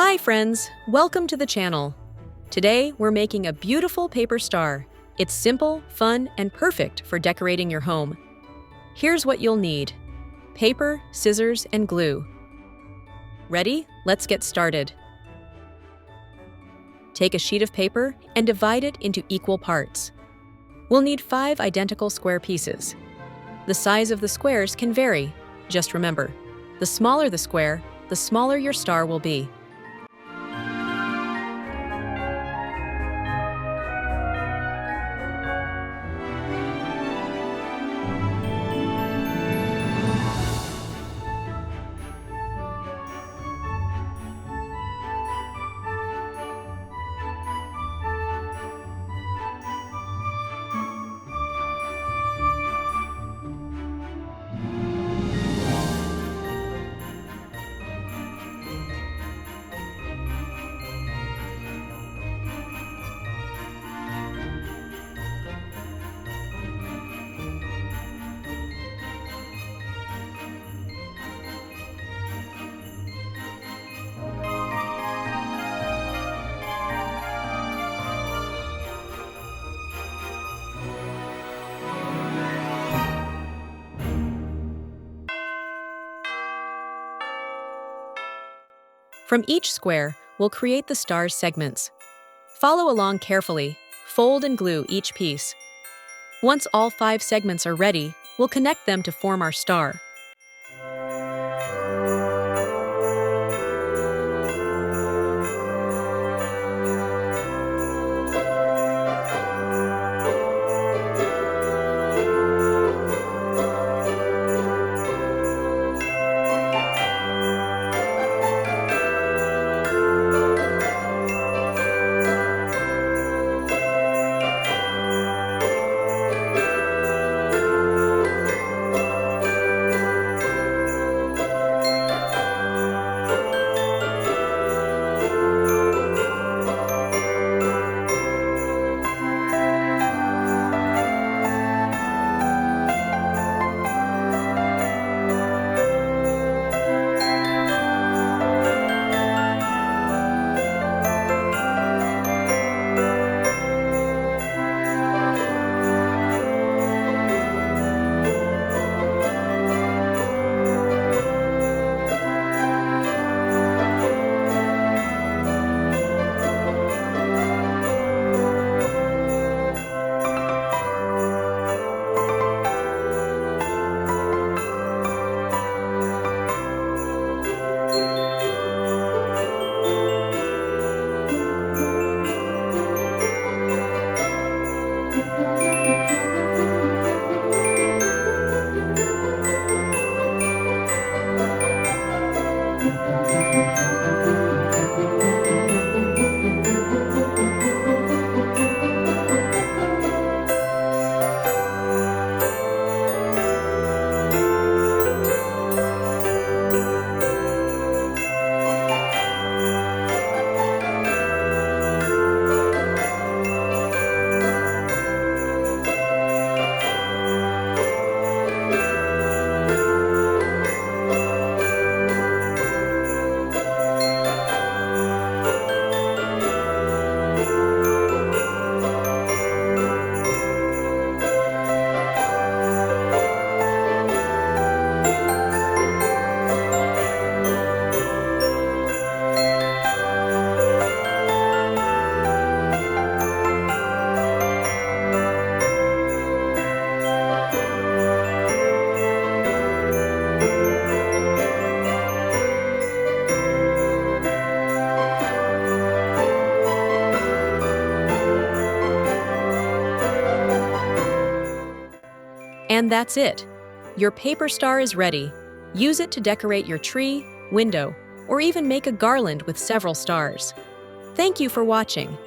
Hi friends, welcome to the channel. Today we're making a beautiful paper star. It's simple, fun, and perfect for decorating your home. Here's what you'll need: paper, scissors, and glue. Ready? Let's get started. Take a sheet of paper and divide it into equal parts. We'll need 5 identical square pieces. The size of the squares can vary. Just remember, the smaller the square, the smaller your star will be. From each square, we'll create the star's segments. Follow along carefully. Fold and glue each piece. Once all 5 segments are ready, we'll connect them to form our star. And that's it. Your paper star is ready. Use it to decorate your tree, window, or even make a garland with several stars. Thank you for watching.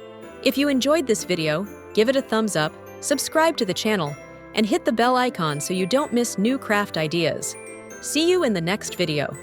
If you enjoyed this video, give it a thumbs up, subscribe to the channel, and hit the bell icon so you don't miss new craft ideas. See you in the next video.